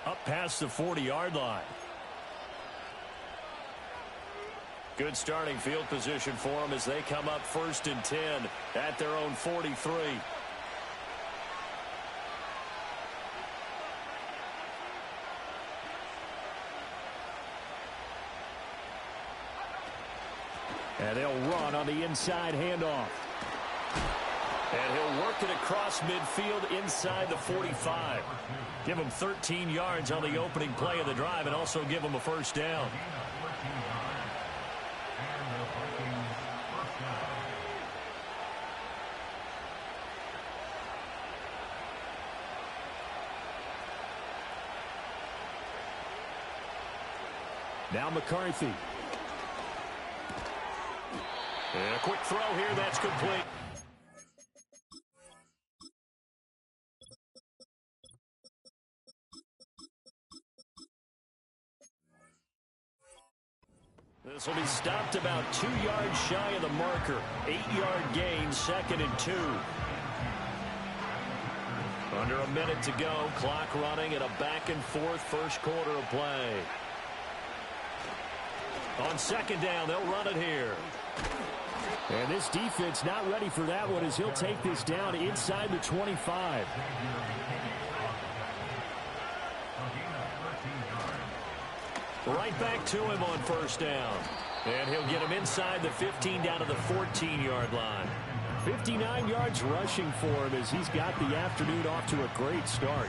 Up past the 40-yard line. Good starting field position for them as they come up 1st and 10 at their own 43. And they'll run on the inside handoff. And he'll work it across midfield inside the 45. Give him 13 yards on the opening play of the drive and also give him a first down. Now McCarthy. And a quick throw here, that's complete. This will be stopped about 2 yards shy of the marker. 8-yard gain, 2nd and 2. Under a minute to go. Clock running at a back-and-forth first quarter of play. On 2nd down, they'll run it here. And this defense not ready for that one as he'll take this down inside the 25. Right back to him on 1st down. And he'll get him inside the 15 down to the 14-yard line. 59 yards rushing for him as he's got the afternoon off to a great start.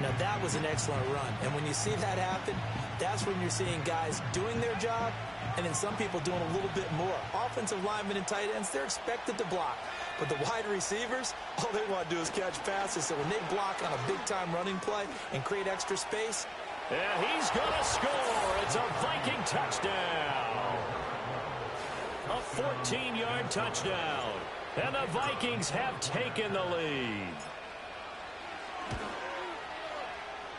Now that was an excellent run. And when you see that happen, that's when you're seeing guys doing their job and then some people doing a little bit more. Offensive linemen and tight ends, they're expected to block. But the wide receivers, all they want to do is catch passes. So when they block on a big-time running play and create extra space, yeah, he's going to score. It's a Viking touchdown. A 14-yard touchdown. And the Vikings have taken the lead.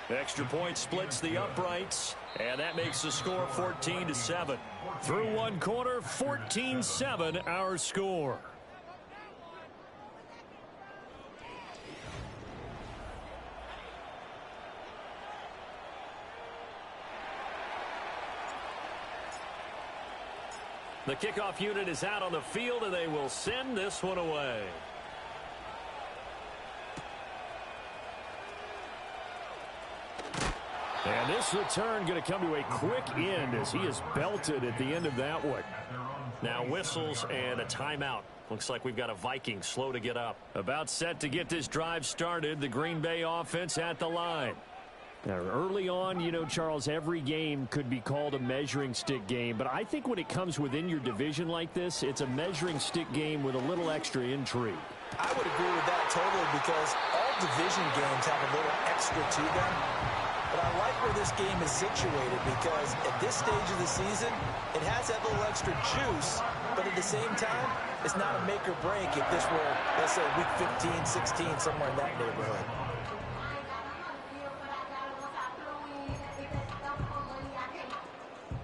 Extra point splits the uprights, and that makes the score 14-7. Through one quarter, 14-7 our score. The kickoff unit is out on the field, and they will send this one away. And this return going to come to a quick end as he is belted at the end of that one. Now whistles and a timeout. Looks like we've got a Viking slow to get up. About set to get this drive started. The Green Bay offense at the line. Now, early on, you know, Charles, every game could be called a measuring stick game. But I think when it comes within your division like this, it's a measuring stick game with a little extra intrigue. I would agree with that totally because all division games have a little extra to them. But I like where this game is situated because at this stage of the season, it has that little extra juice. But at the same time, it's not a make or break if this were, let's say, week 15, 16, somewhere in that neighborhood.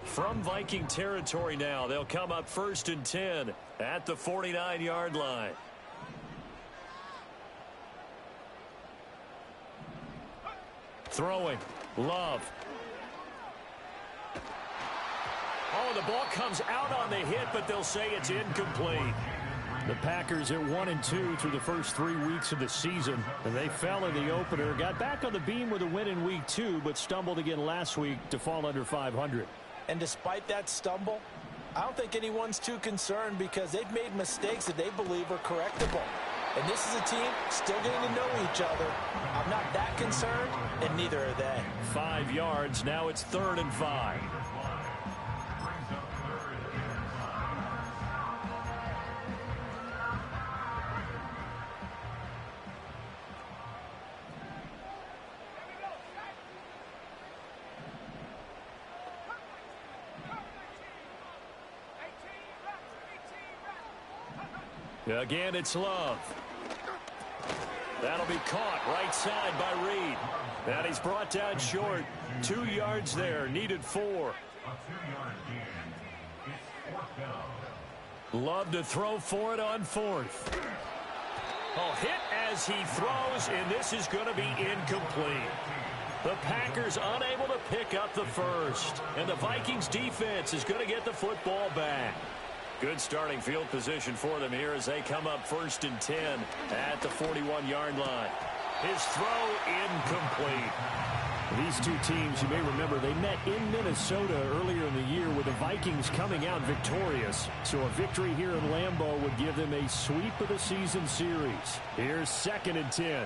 From Viking territory now, they'll come up 1st and 10 at the 49-yard line. Throwing. Love. Oh, the ball comes out on the hit, but they'll say it's incomplete. The Packers at 1-2 through the first 3 weeks of the season. And they fell in the opener, got back on the beam with a win in week 2, but stumbled again last week to fall under 500. And despite that stumble, I don't think anyone's too concerned because they've made mistakes that they believe are correctable. And this is a team still getting to know each other. I'm not that concerned, and neither are they. 5 yards. Now it's 3rd and 5. Again, it's Love. That'll be caught right side by Reed. And he's brought down short. 2 yards there. Needed 4. Love to throw for it on 4th. Oh, hit as he throws, and this is going to be incomplete. The Packers unable to pick up the first. And the Vikings defense is going to get the football back. Good starting field position for them here as they come up 1st and 10 at the 41-yard line. His throw incomplete. These two teams, you may remember, they met in Minnesota earlier in the year with the Vikings coming out victorious. So a victory here in Lambeau would give them a sweep of the season series. Here's 2nd and 10.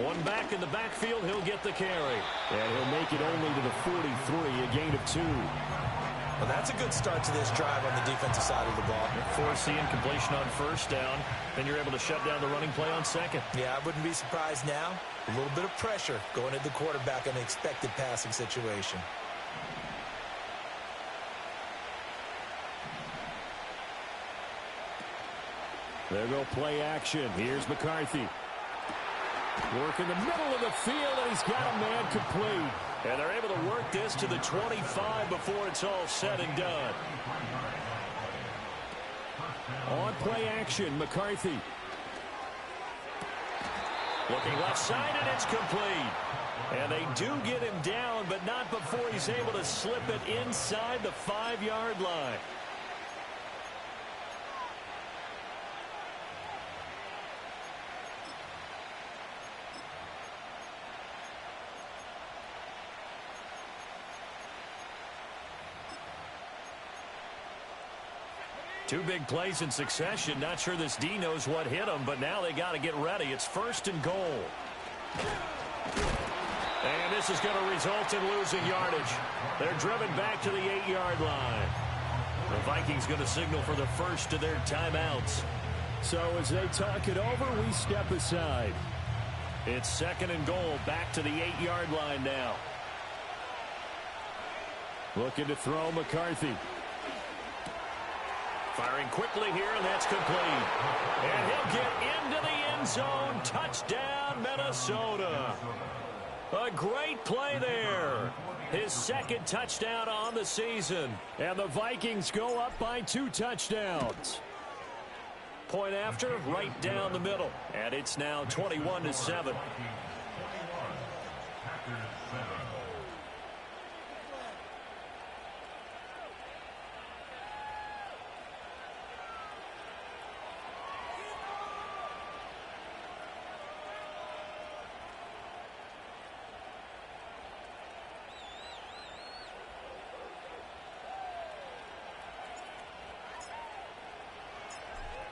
One back in the backfield, he'll get the carry. And he'll make it only to the 43, a gain of 2. Well, that's a good start to this drive on the defensive side of the ball. Force the incompletion on 1st down. Then you're able to shut down the running play on 2nd. Yeah, I wouldn't be surprised now. A little bit of pressure going at the quarterback in an expected passing situation. There go play action. Here's McCarthy. Work in the middle of the field, and he's got a man complete. And they're able to work this to the 25 before it's all said and done. On play action, McCarthy. Looking left side, and it's complete. And they do get him down, but not before he's able to slip it inside the 5-yard line. Two big plays in succession. Not sure this D knows what hit him, but now they got to get ready. It's 1st and goal. And this is going to result in losing yardage. They're driven back to the 8-yard line. The Vikings going to signal for the first of their timeouts. So as they talk it over, we step aside. It's 2nd and goal, back to the 8-yard line now. Looking to throw McCarthy. Firing quickly here, and that's complete. And he'll get into the end zone. Touchdown, Minnesota. A great play there. His 2nd touchdown on the season. And the Vikings go up by 2 touchdowns. Point after, right down the middle. And it's now 21-7.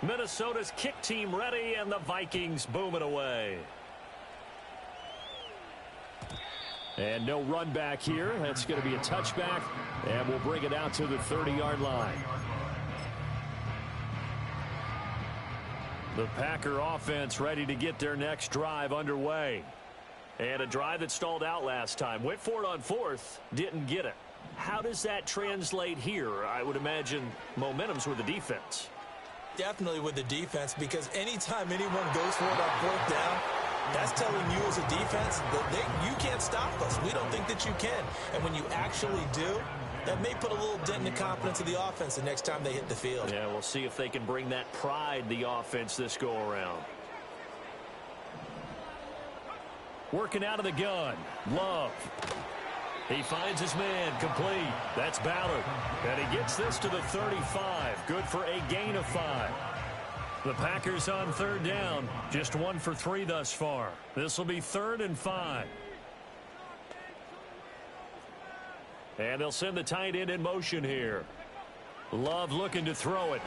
Minnesota's kick team ready, and the Vikings boom it away. And no run back here. That's going to be a touchback, and we'll bring it out to the 30-yard line. The Packer offense ready to get their next drive underway. And a drive that stalled out last time. Went for it on 4th, didn't get it. How does that translate here? I would imagine momentum's with the defense. Definitely with the defense, because anytime anyone goes for it on 4th down, that's telling you as a defense that you can't stop us. We don't think that you can. And when you actually do, that may put a little dent in the confidence of the offense the next time they hit the field. Yeah, we'll see if they can bring that pride, the offense, this go-around. Working out of the gun. Love. He finds his man, complete. That's Ballard. And he gets this to the 35. Good for a gain of 5. The Packers on 3rd down. Just 1 for 3 thus far. This will be 3rd and 5. And they'll send the tight end in motion here. Love looking to throw it.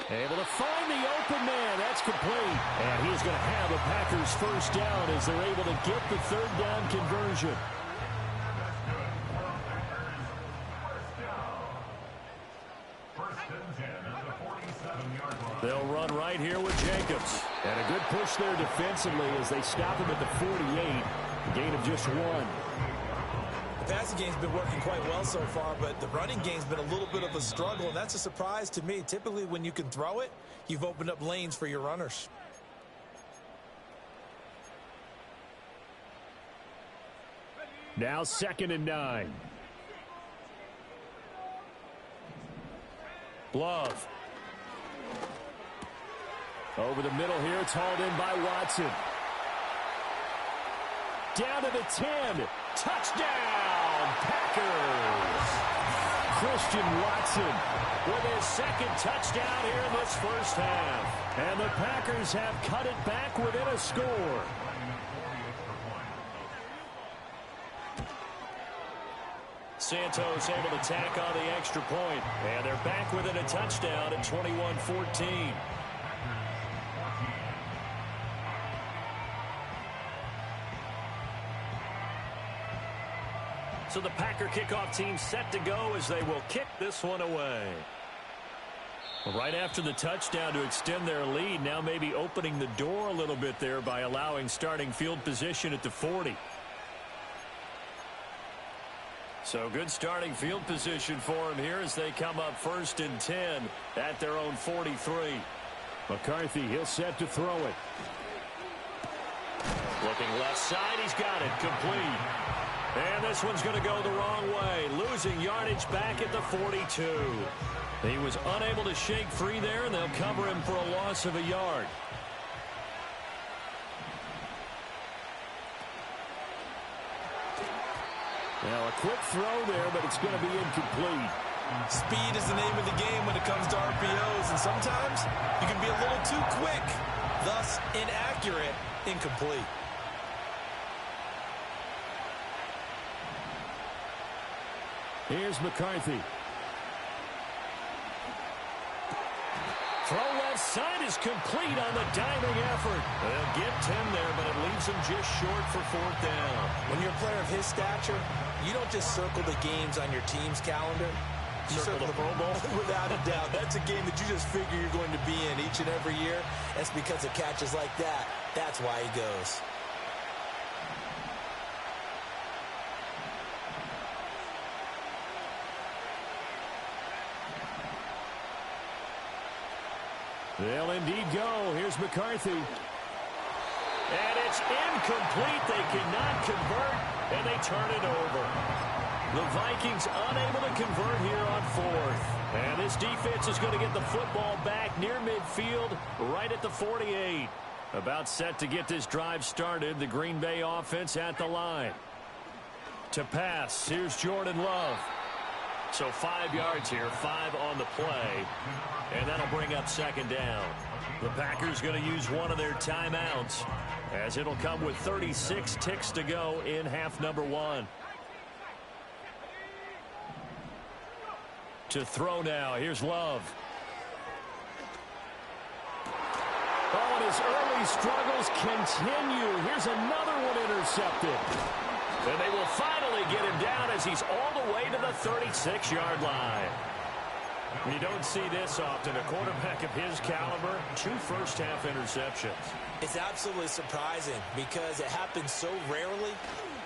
Able to find the open man. That's complete. And he's going to have the Packers 1st down as they're able to get the 3rd down conversion. They'll run right here with Jacobs. And a good push there defensively as they stop him at the 48. A gain of just 1. The passing game's been working quite well so far, but the running game's been a little bit of a struggle, and that's a surprise to me. Typically, when you can throw it, you've opened up lanes for your runners. Now 2nd and 9. Love. Over the middle here, it's hauled in by Watson. down to the 10. Touchdown, Packers! Christian Watson with his second touchdown here in this first half. And the Packers have cut it back within a score. Santos able to tack on the extra point. And they're back within a touchdown at 21-14. So the Packer kickoff team set to go as they will kick this one away. Right after the touchdown to extend their lead, now maybe opening the door a little bit there by allowing starting field position at the 40. So good starting field position for him here as they come up 1st and 10 at their own 43. McCarthy, he'll set to throw it. Looking left side, he's got it, complete. And this one's going to go the wrong way, losing yardage back at the 42. He was unable to shake free there, and they'll cover him for a loss of a yard. Now a quick throw there, but it's going to be incomplete. Speed is the name of the game when it comes to RPOs, and sometimes you can be a little too quick, thus inaccurate, incomplete. Here's McCarthy. Throw left side is complete on the diving effort. They'll get 10 there, but it leaves them just short for 4th down. When you're a player of his stature, you don't just circle the games on your team's calendar. You circle the Pro Bowl. Without a doubt. That's a game that you just figure you're going to be in each and every year. That's because of catches like that. That's why he goes. They'll indeed go. Here's McCarthy. And it's incomplete. They cannot convert, and they turn it over. The Vikings unable to convert here on 4th. And this defense is going to get the football back near midfield, right at the 48. About set to get this drive started. The Green Bay offense at the line. To pass, here's Jordan Love. So 5 yards here, 5 on the play. And that'll bring up 2nd down. The Packers going to use one of their timeouts, as it'll come with 36 ticks to go in half number 1. To throw now, here's Love. Oh, and his early struggles continue. Here's another one intercepted. And they will finally get him down as he's all the way to the 36-yard line. You don't see this often. A quarterback of his caliber, 2 first-half interceptions. It's absolutely surprising because it happens so rarely.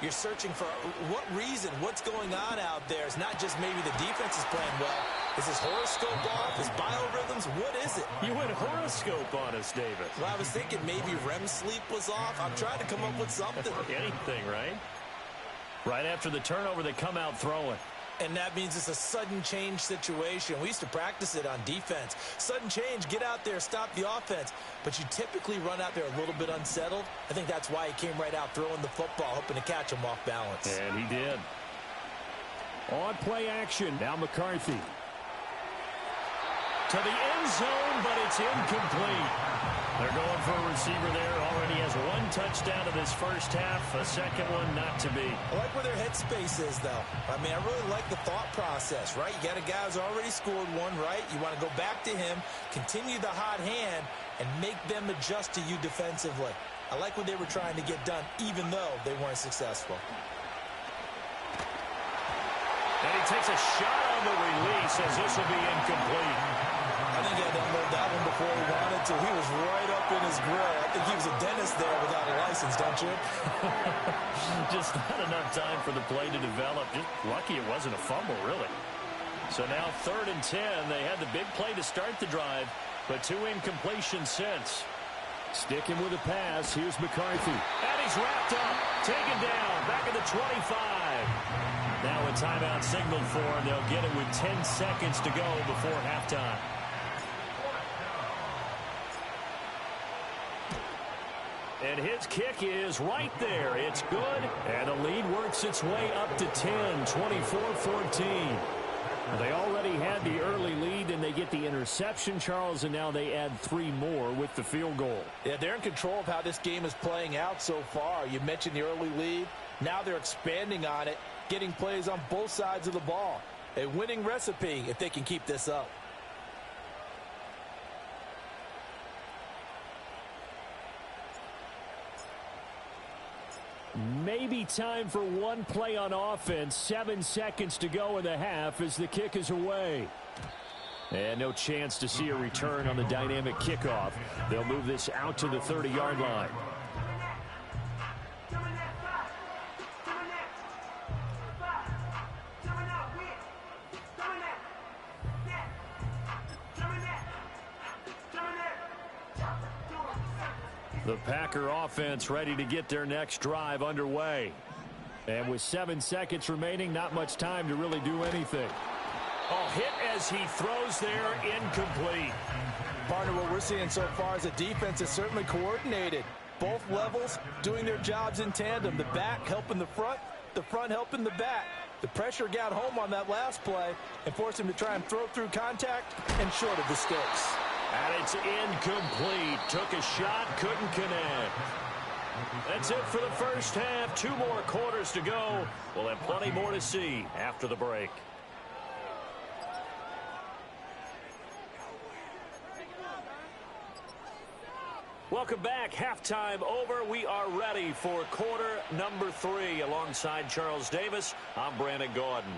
You're searching for what reason, what's going on out there. It's not just maybe the defense is playing well. Is his horoscope off? His biorhythms? What is it? You went horoscope on us, Davis. Well, I was thinking maybe REM sleep was off. I'm trying to come up with something. Anything, right? Right after the turnover, they come out throwing. And that means it's a sudden change situation. We used to practice it on defense. Sudden change, get out there, stop the offense. But you typically run out there a little bit unsettled. I think that's why he came right out throwing the football, hoping to catch him off balance. And he did. On play action, now McCarthy. To the end zone, but it's incomplete. They're going for a receiver there. Already has 1 touchdown in this first half. A second one not to be. I like where their headspace is, though. I mean, I really like the thought process, right? You got a guy who's already scored 1, right? You want to go back to him, continue the hot hand, and make them adjust to you defensively. I like what they were trying to get done, even though they weren't successful. And he takes a shot on the release as this will be incomplete. I think he had to unload that one before he wanted to. He was right up in his grill. I think he was a dentist there without a license, don't you? Just not enough time for the play to develop. Just lucky it wasn't a fumble, really. So now 3rd and 10. They had the big play to start the drive, but 2 incompletions since. Sticking with a pass. Here's McCarthy. And he's wrapped up. Taken down. Back at the 25. Now a timeout signaled for him. They'll get it with 10 seconds to go before halftime. And his kick is right there. It's good. And the lead works its way up to 10, 24-14. They already had the early lead, and they get the interception, Charles, and now they add 3 more with the field goal. Yeah, they're in control of how this game is playing out so far. You mentioned the early lead. Now they're expanding on it, getting plays on both sides of the ball. A winning recipe if they can keep this up. Maybe time for one play on offense. 7 seconds to go in the half as the kick is away. And no chance to see a return on the dynamic kickoff. They'll move this out to the 30-yard line. The Packer offense ready to get their next drive underway. And with 7 seconds remaining, not much time to really do anything. Oh, hit as he throws there, incomplete. Partner, what we're seeing so far is the defense is certainly coordinated. Both levels doing their jobs in tandem. The back helping the front helping the back. The pressure got home on that last play and forced him to try and throw through contact and short of the sticks. And it's incomplete. Took a shot, couldn't connect. That's it for the first half. 2 more quarters to go. We'll have plenty more to see after the break. Welcome back. Halftime over. We are ready for quarter number 3. Alongside Charles Davis, I'm Brandon Gordon.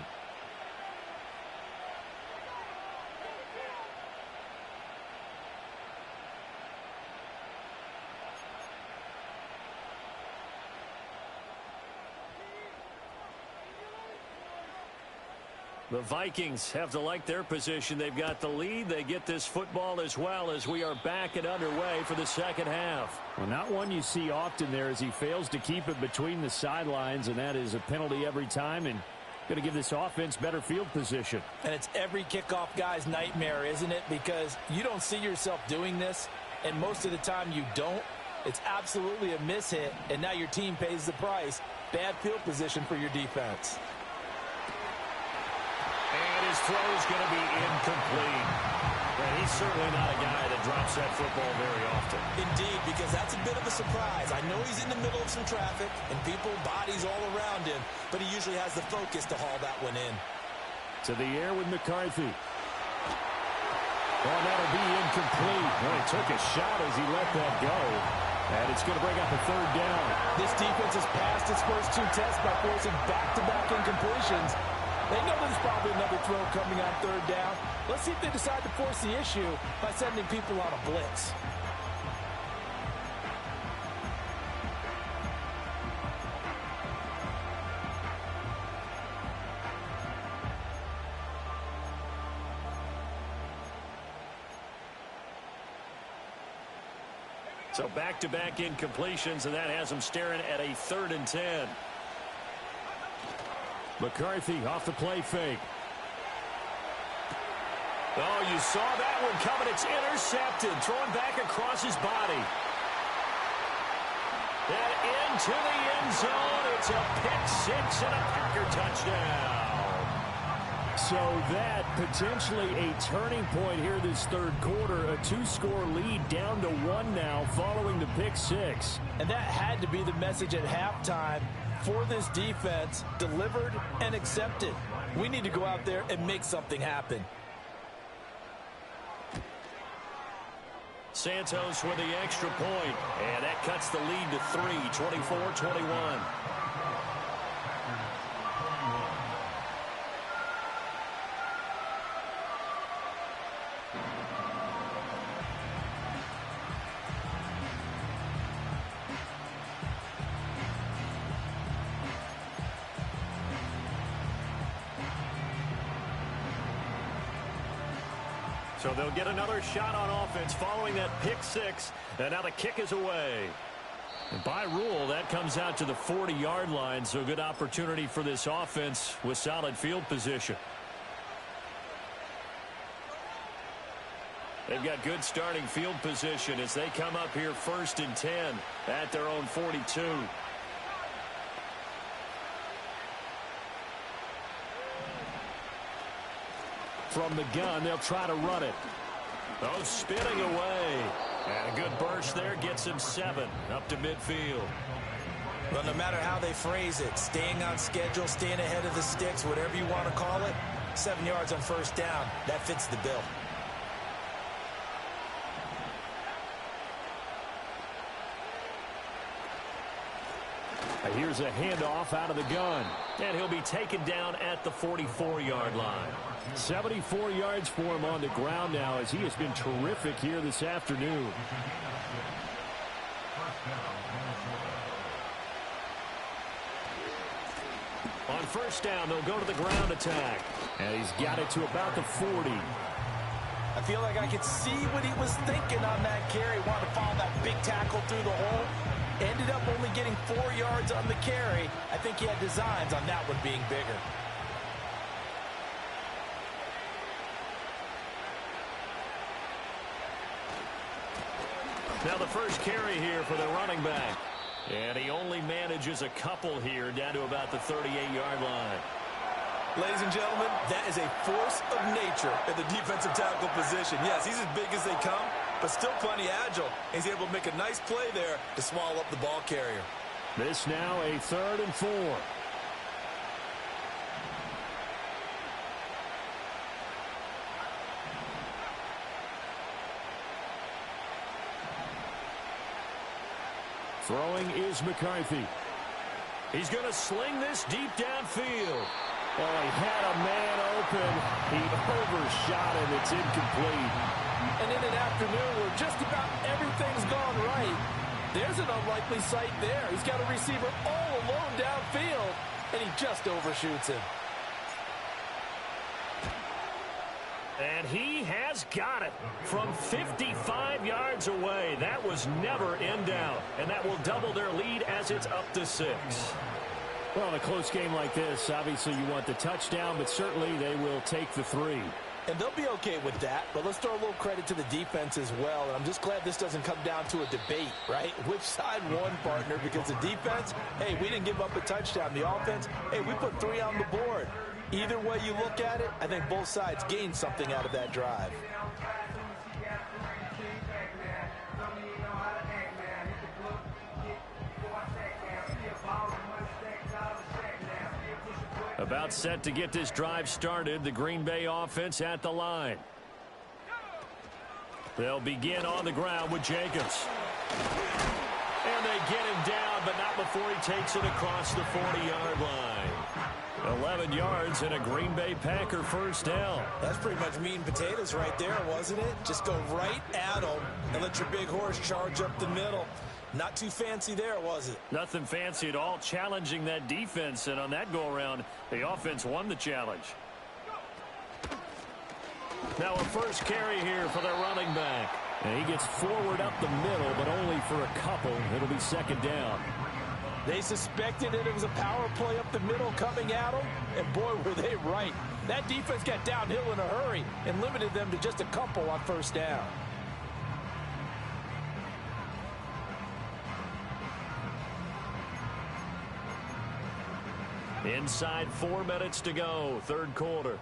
The Vikings have to like their position. They've got the lead. They get this football as well as we are back and underway for the second half. Well, not one you see often there as he fails to keep it between the sidelines, and that is a penalty every time and going to give this offense better field position. And it's every kickoff guy's nightmare, isn't it? Because you don't see yourself doing this, and most of the time you don't. It's absolutely a mishit, and now your team pays the price. Bad field position for your defense. And his throw is going to be incomplete. And he's certainly not a guy that drops that football very often. Indeed, because that's a bit of a surprise. I know he's in the middle of some traffic and people, bodies all around him, but he usually has the focus to haul that one in. To the air with McCarthy. Oh, that'll be incomplete. Well, he took a shot as he let that go. And it's going to bring up a 3rd down. This defense has passed its first 2 tests by forcing back-to-back incompletions. They know there's probably another throw coming on 3rd down. Let's see if they decide to force the issue by sending people on a blitz. So back-to-back incompletions, and that has them staring at a 3rd and 10. McCarthy off the play fake. Oh, you saw that one coming. It's intercepted. Thrown back across his body. And into the end zone. It's a pick 6 and a Packer touchdown. So that potentially a turning point here this 3rd quarter. A 2-score lead down to 1 now following the pick 6. And that had to be the message at halftime for this defense, delivered and accepted. We need to go out there and make something happen. Santos with the extra point, and that cuts the lead to 3, 24-21. So they'll get another shot on offense following that pick 6, and now the kick is away. And by rule, that comes out to the 40-yard line, so a good opportunity for this offense with solid field position. They've got good starting field position as they come up here 1st and 10 at their own 42. From the gun, they'll try to run it. Oh, spinning away. And a good burst there gets him 7 up to midfield. Well, no matter how they phrase it, staying on schedule, staying ahead of the sticks, whatever you want to call it, 7 yards on 1st down, that fits the bill. Here's a handoff out of the gun. And he'll be taken down at the 44-yard line. 74 yards for him on the ground now as he has been terrific here this afternoon. On 1st down, they'll go to the ground attack. And he's got it to about the 40. I feel like I could see what he was thinking on that carry. Wanted to follow that big tackle through the hole. Ended up only getting 4 yards on the carry. I think he had designs on that one being bigger. Now the first carry here for the running back. And he only manages a couple here down to about the 38-yard line. Ladies and gentlemen, that is a force of nature in the defensive tackle position. Yes, he's as big as they come, but still plenty agile. He's able to make a nice play there to swallow up the ball carrier. This now a 3rd and 4. Throwing is McCarthy. He's going to sling this deep downfield. Oh, he had a man open. He overshot it. It's incomplete. And in an afternoon where just about everything's gone right, there's an unlikely sight there. He's got a receiver all alone downfield, and he just overshoots him. And he has got it from 55 yards away. That was never in doubt, and that will double their lead as it's up to 6. Well, in a close game like this, obviously you want the touchdown, but certainly they will take the 3. And they'll be okay with that, but let's throw a little credit to the defense as well. And I'm just glad this doesn't come down to a debate, right? Which side won, partner? Because the defense, hey, we didn't give up a touchdown. The offense, hey, we put 3 on the board. Either way you look at it, I think both sides gained something out of that drive. About set to get this drive started, the Green Bay offense at the line. They'll begin on the ground with Jacobs. And they get him down, but not before he takes it across the 40-yard line. 11 yards and a Green Bay Packer 1st down. That's pretty much meat and potatoes right there, wasn't it? Just go right at them and let your big horse charge up the middle. Not too fancy there, was it? Nothing fancy at all, challenging that defense, and on that go-around, the offense won the challenge. Now a first carry here for their running back. And he gets forward up the middle, but only for a couple. It'll be 2nd down. They suspected that it was a power play up the middle coming at them, and boy, were they right. That defense got downhill in a hurry and limited them to just a couple on 1st down. Inside 4 minutes to go, 3rd quarter.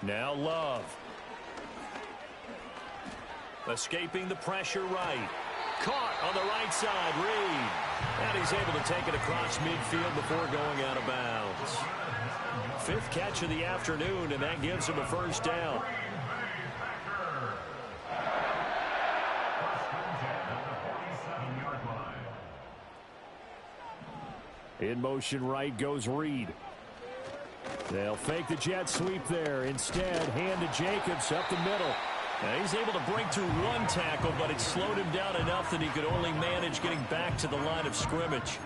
Now Love. Escaping the pressure right. Caught on the right side, Reed. And he's able to take it across midfield before going out of bounds. 5th catch of the afternoon, and that gives him a 1st down. In motion right goes Reed. They'll fake the jet sweep there. Instead, hand to Jacobs up the middle. Now he's able to break through 1 tackle, but it slowed him down enough that he could only manage getting back to the line of scrimmage.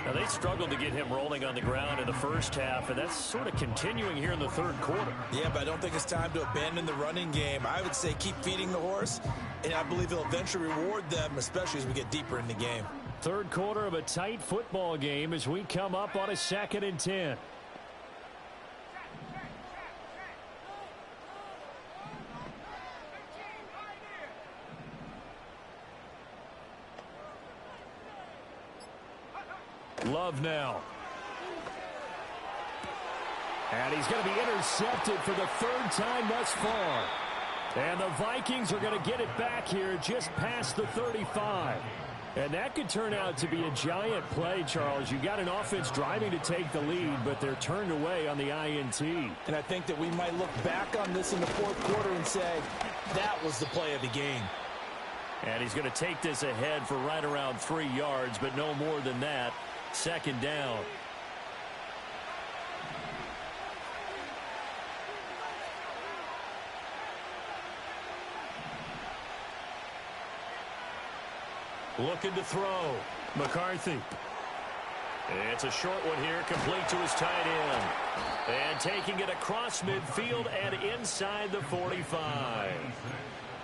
Now they struggled to get him rolling on the ground in the 1st half, and that's sort of continuing here in the 3rd quarter. Yeah, but I don't think it's time to abandon the running game. I would say keep feeding the horse, and I believe he'll eventually reward them, especially as we get deeper in the game. 3rd quarter of a tight football game as we come up on a 2nd and 10. Love now. And he's going to be intercepted for the third time thus far. And the Vikings are going to get it back here just past the 35. And that could turn out to be a giant play, Charles. You got an offense driving to take the lead, but they're turned away on the INT. And I think that we might look back on this in the fourth quarter and say, that was the play of the game. And he's going to take this ahead for right around 3 yards, but no more than that. Second down. Looking to throw. McCarthy. It's a short one here, complete to his tight end. And taking it across midfield and inside the 45.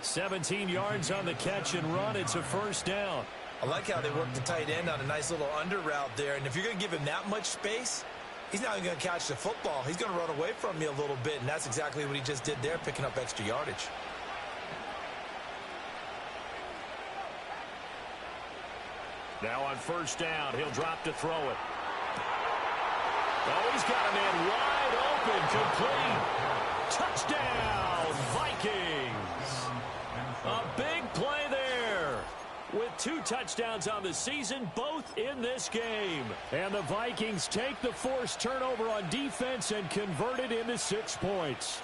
17 yards on the catch and run. It's a first down. I like how they work the tight end on a nice little under route there. And if you're going to give him that much space, he's not even going to catch the football. He's going to run away from you a little bit, and that's exactly what he just did there, picking up extra yardage. Now on first down, he'll drop to throw it. Oh, he's got a man wide open, complete. Touchdown, Vikings. A big play there. With 2 touchdowns on the season, both in this game. And the Vikings take the forced turnover on defense and convert it into 6 points.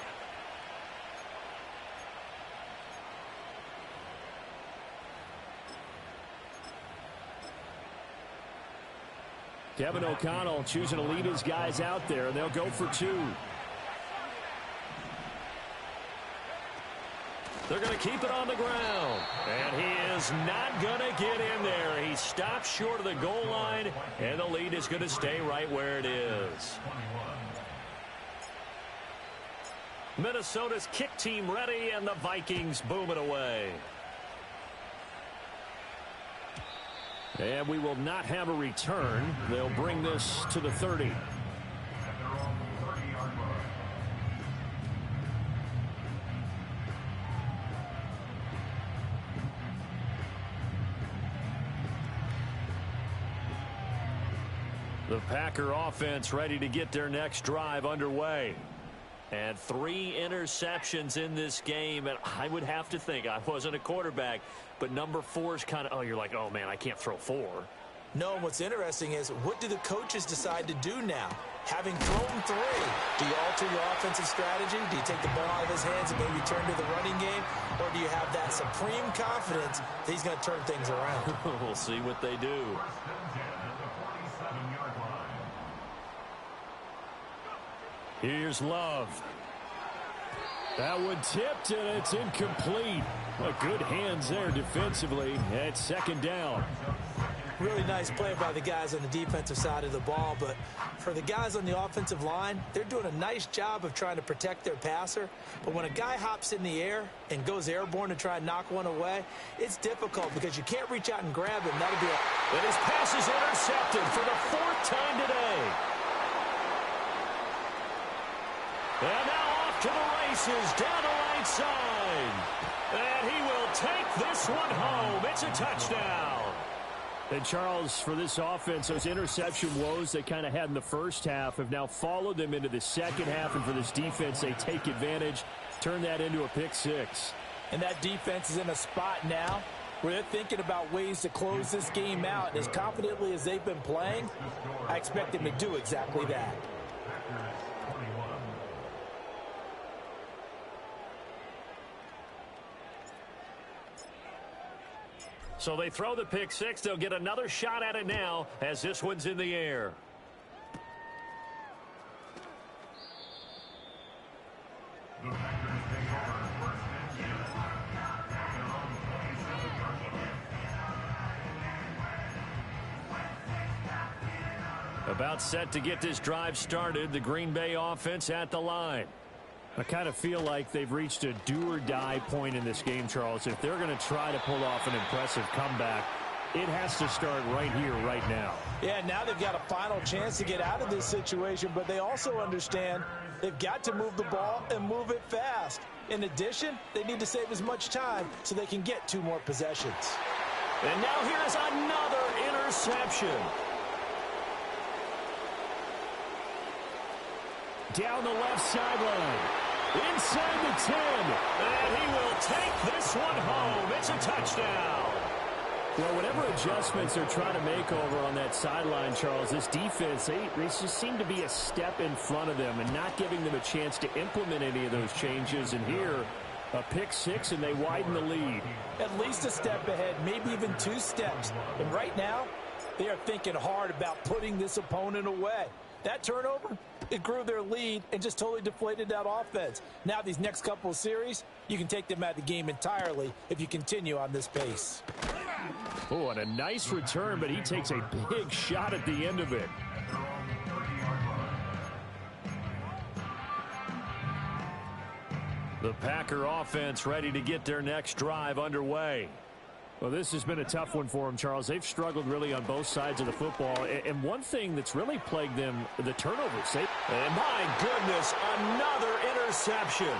Kevin O'Connell choosing to lead his guys out there, and they'll go for 2. They're going to keep it on the ground. And he is not going to get in there. He stops short of the goal line, and the lead is going to stay right where it is. Minnesota's kick team ready, and the Vikings boom it away. And we will not have a return. They'll bring this to the 30. The Packer offense ready to get their next drive underway. And 3 interceptions in this game, and I would have to think, I wasn't a quarterback, but number 4 is kind of, oh, you're like, oh, man, I can't throw 4. No, and what's interesting is, what do the coaches decide to do now? Having thrown 3, do you alter your offensive strategy? Do you take the ball out of his hands and maybe turn to the running game? Or do you have that supreme confidence that he's going to turn things around? We'll see what they do. Here's Love. That one tipped, and it's incomplete. Good hands there defensively. It's second down. Really nice play by the guys on the defensive side of the ball, but for the guys on the offensive line, they're doing a nice job of trying to protect their passer. But when a guy hops in the air and goes airborne to try and knock one away, it's difficult because you can't reach out and grab him. That'll be And his pass is intercepted for the 4th time today. And now off to the races, down the right side. And he will take this one home. It's a touchdown. And, Charles, for this offense, those interception woes they kind of had in the first half have now followed them into the second half. And for this defense, they take advantage, turn that into a pick 6. And that defense is in a spot now where they're thinking about ways to close this game out. And as confidently as they've been playing, I expect them to do exactly that. So they throw the pick 6. They'll get another shot at it now as this one's in the air. About set to get this drive started. The Green Bay offense at the line. I kind of feel like they've reached a do-or-die point in this game, Charles. If they're going to try to pull off an impressive comeback, it has to start right here, right now. Yeah, now they've got a final chance to get out of this situation, but they also understand they've got to move the ball and move it fast. In addition, they need to save as much time so they can get 2 more possessions. And now here's another interception. Down the left sideline. Inside the 10. And he will take this one home. It's a touchdown. Well, whatever adjustments they're trying to make over on that sideline, Charles, this defense, they just seem to be a step in front of them and not giving them a chance to implement any of those changes. And here, a pick six, and they widen the lead. At least a step ahead, maybe even 2 steps. And right now, they are thinking hard about putting this opponent away. That turnover, it grew their lead and just totally deflated that offense. Now these next couple of series, you can take them out of the game entirely if you continue on this pace. Oh, and a nice return, but he takes a big shot at the end of it. The Packer offense ready to get their next drive underway. Well, this has been a tough one for them, Charles. They've struggled really on both sides of the football. And one thing that's really plagued them, the turnovers. And my goodness, another interception.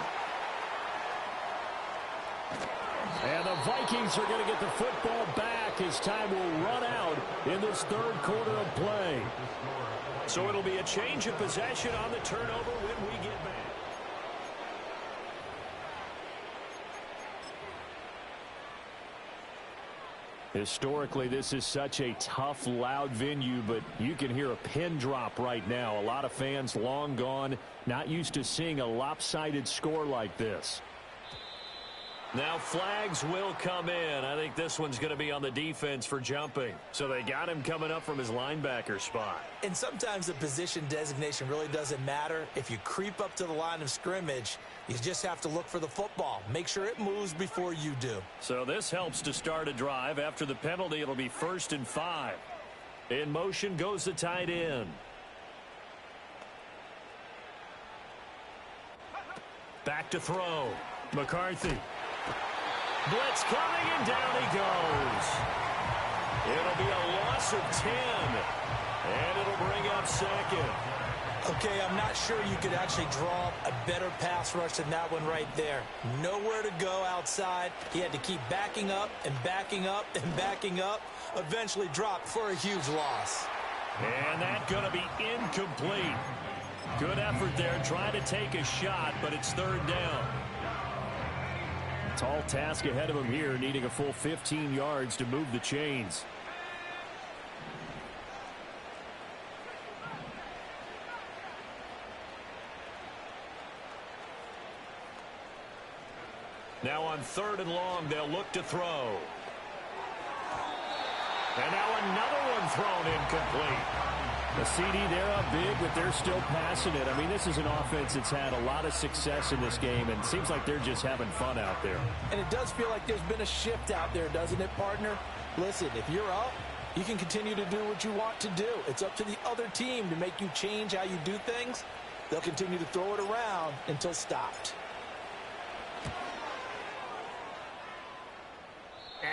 And the Vikings are going to get the football back as time will run out in this third quarter of play. So it'll be a change of possession on the turnover when we get back. Historically, this is such a tough, loud venue, but you can hear a pin drop right now. A lot of fans long gone, not used to seeing a lopsided score like this. Now flags will come in. I think this one's going to be on the defense for jumping. So they got him coming up from his linebacker spot. And sometimes the position designation really doesn't matter. If you creep up to the line of scrimmage, you just have to look for the football. Make sure it moves before you do. So this helps to start a drive. After the penalty, it'll be 1st and 5. In motion goes the tight end. Back to throw. McCarthy. Blitz coming, and down he goes. It'll be a loss of 10, and it'll bring up 2nd. Okay, I'm not sure you could actually draw a better pass rush than that one right there. Nowhere to go outside. He had to keep backing up and backing up and backing up. Eventually dropped for a huge loss. And that's going to be incomplete. Good effort there, trying to take a shot, but it's 3rd down. Tall task ahead of him here, needing a full 15 yards to move the chains. Now on 3rd and long, they'll look to throw. And now another one thrown incomplete. The CD, they're up big, but they're still passing it. I mean, this is an offense that's had a lot of success in this game, and it seems like they're just having fun out there. And it does feel like there's been a shift out there, doesn't it, partner? Listen, if you're up, you can continue to do what you want to do. It's up to the other team to make you change how you do things. They'll continue to throw it around until stopped.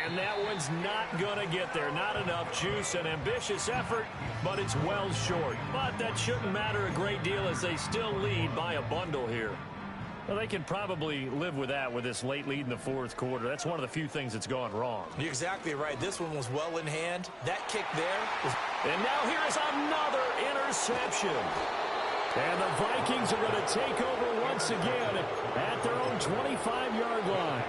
And that one's not going to get there. Not enough juice. An ambitious effort, but it's well short. But that shouldn't matter a great deal as they still lead by a bundle here. Well, they can probably live with that with this late lead in the 4th quarter. That's one of the few things that's gone wrong. You're exactly right. This one was well in hand. That kick there was... And now here's another interception. And the Vikings are going to take over once again at their own 25-yard line.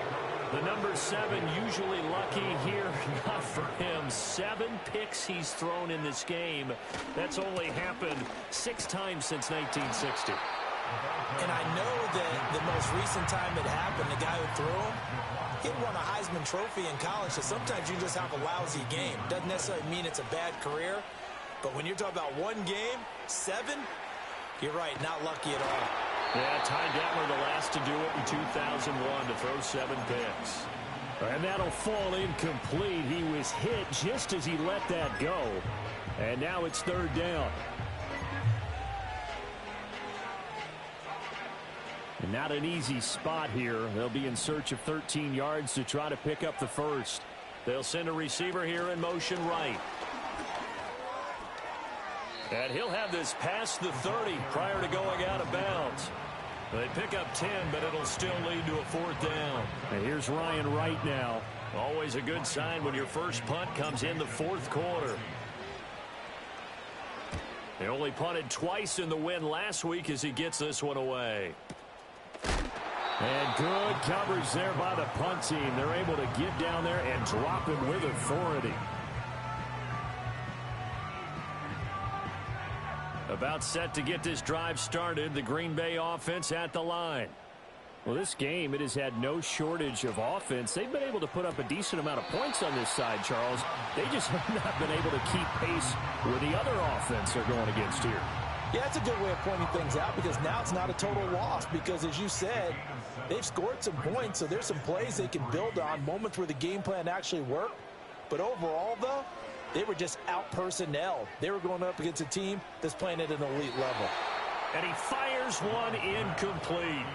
The number 7 usually lucky here. Not for him. 7 picks he's thrown in this game. That's only happened 6 times since 1960. And I know that the most recent time it happened, the guy who threw him, he won a Heisman Trophy in college, so sometimes you just have a lousy game. Doesn't necessarily mean it's a bad career, but when you're talking about one game, 7, you're right, not lucky at all. Yeah, Ty Detmer the last to do it in 2001 to throw 7 picks. And that'll fall incomplete. He was hit just as he let that go. And now it's 3rd down. And not an easy spot here. They'll be in search of 13 yards to try to pick up the first. They'll send a receiver here in motion right. And he'll have this past the 30 prior to going out of bounds. They pick up 10, but it'll still lead to a 4th down. And here's Ryan Wright now. Always a good sign when your first punt comes in the 4th quarter. They only punted twice in the win last week as he gets this one away. And good coverage there by the punt team. They're able to get down there and drop him with authority. About set to get this drive started. The Green Bay offense at the line. Well, this game, it has had no shortage of offense. They've been able to put up a decent amount of points on this side, Charles. They just have not been able to keep pace with the other offense they're going against here. Yeah, that's a good way of pointing things out because now it's not a total loss because, as you said, they've scored some points, so there's some plays they can build on, moments where the game plan actually worked. But overall, though, they were just out-personnel. They were going up against a team that's playing at an elite level. And he fires one incomplete.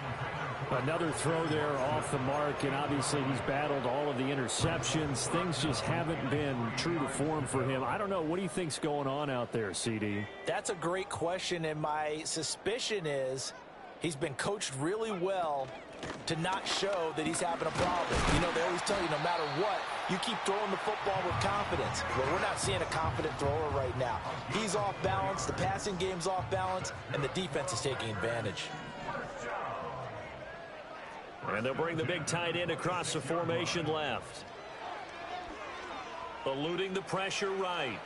Another throw there off the mark, and obviously he's battled all of the interceptions. Things just haven't been true to form for him. I don't know. What do you think's going on out there, CD? That's a great question, and my suspicion is he's been coached really well to not show that he's having a problem. You know, they always tell you no matter what, you keep throwing the football with confidence. Well, we're not seeing a confident thrower right now. He's off balance, the passing game's off balance, and the defense is taking advantage. And they'll bring the big tight end across the formation left. Eluding the pressure right.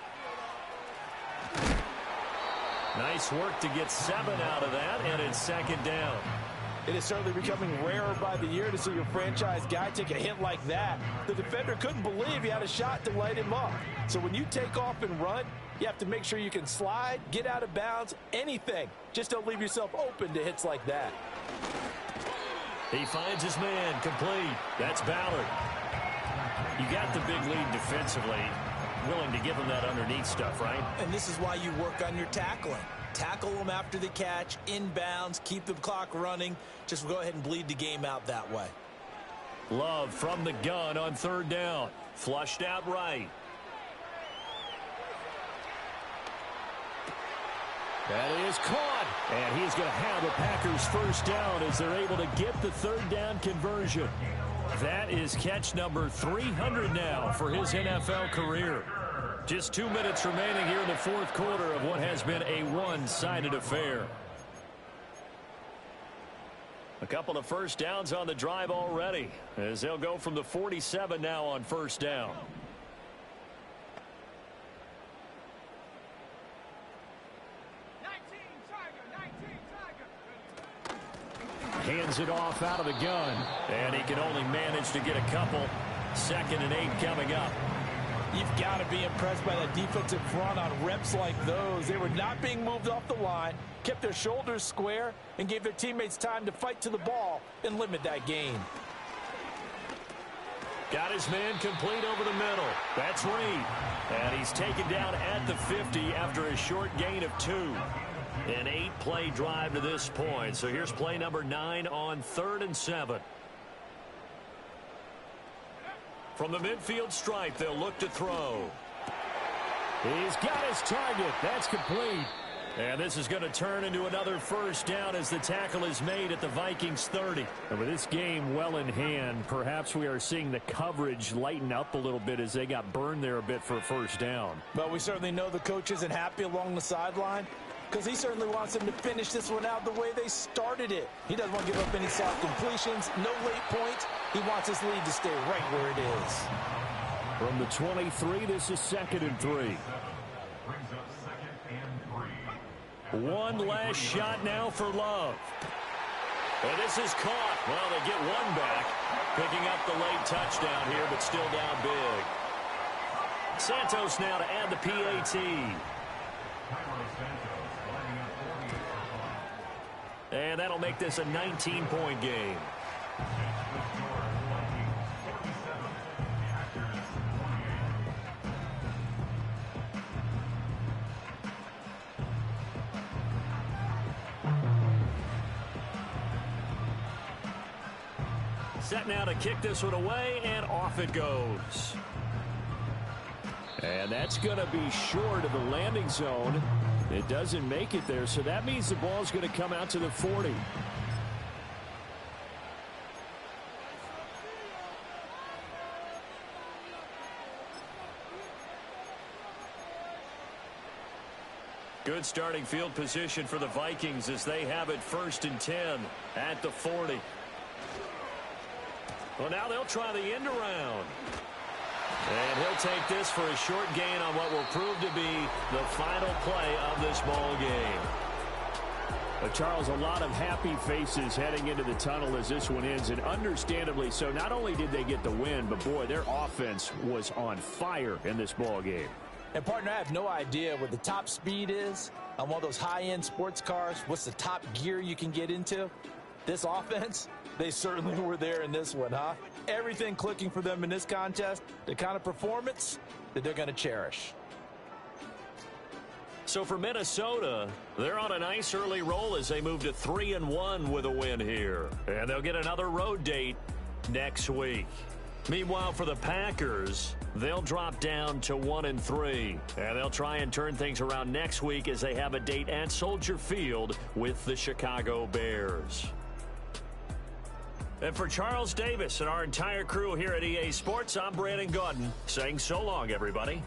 Nice work to get 7 out of that, and it's second down. It is certainly becoming rarer by the year to see your franchise guy take a hit like that. The defender couldn't believe he had a shot to light him up. So when you take off and run, you have to make sure you can slide, get out of bounds, anything. Just don't leave yourself open to hits like that. He finds his man complete. That's Ballard. You got the big lead defensively. Willing to give him that underneath stuff, right? And this is why you work on your tackling. Tackle them after the catch, inbounds, keep the clock running. Just go ahead and bleed the game out that way. Love from the gun on third down. Flushed out right. That is caught. And he's going to have the Packers first down as they're able to get the third down conversion. That is catch number 300 now for his NFL career. Just 2 minutes remaining here in the fourth quarter of what has been a one-sided affair. A couple of first downs on the drive already as they'll go from the 47 now on first down. Hands it off out of the gun, and he can only manage to get a couple. 2nd and 8 coming up. You've got to be impressed by the defensive front on reps like those. They were not being moved off the line, kept their shoulders square, and gave their teammates time to fight to the ball and limit that gain. Got his man complete over the middle. That's Reed. And he's taken down at the 50 after a short gain of 2. An 8-play drive to this point. So here's play number 9 on 3rd and 7. From the midfield stripe, they'll look to throw. He's got his target. That's complete. And this is going to turn into another first down as the tackle is made at the Vikings 30. And with this game well in hand, perhaps we are seeing the coverage lighten up a little bit as they got burned there a bit for a first down. But we certainly know the coach isn't happy along the sideline because he certainly wants them to finish this one out the way they started it. He doesn't want to give up any soft completions, no late points. He wants his lead to stay right where it is. From the 23, this is 2nd and 3. One last shot now for Love. And this is caught. Well, they get one back. Picking up the late touchdown here, but still down big. Santos now to add the PAT. And that'll make this a 19-point game. Set now to kick this one away, and off it goes. And that's going to be short of the landing zone. It doesn't make it there, so that means the ball's going to come out to the 40. Good starting field position for the Vikings as they have it 1st and 10 at the 40. Well, now they'll try the end around. And he'll take this for a short gain on what will prove to be the final play of this ball game. But Charles, a lot of happy faces heading into the tunnel as this one ends, and understandably so. Not only did they get the win, but boy, their offense was on fire in this ball game. And partner, I have no idea what the top speed is on one of those high-end sports cars. What's the top gear you can get into? This offense, they certainly were there in this one, huh? Everything clicking for them in this contest, the kind of performance that they're going to cherish. So for Minnesota, they're on a nice early roll as they move to 3-1 with a win here. And they'll get another road date next week. Meanwhile, for the Packers, they'll drop down to 1-3. And they'll try and turn things around next week as they have a date at Soldier Field with the Chicago Bears. And for Charles Davis and our entire crew here at EA Sports, I'm Brandon Gaudin saying so long, everybody.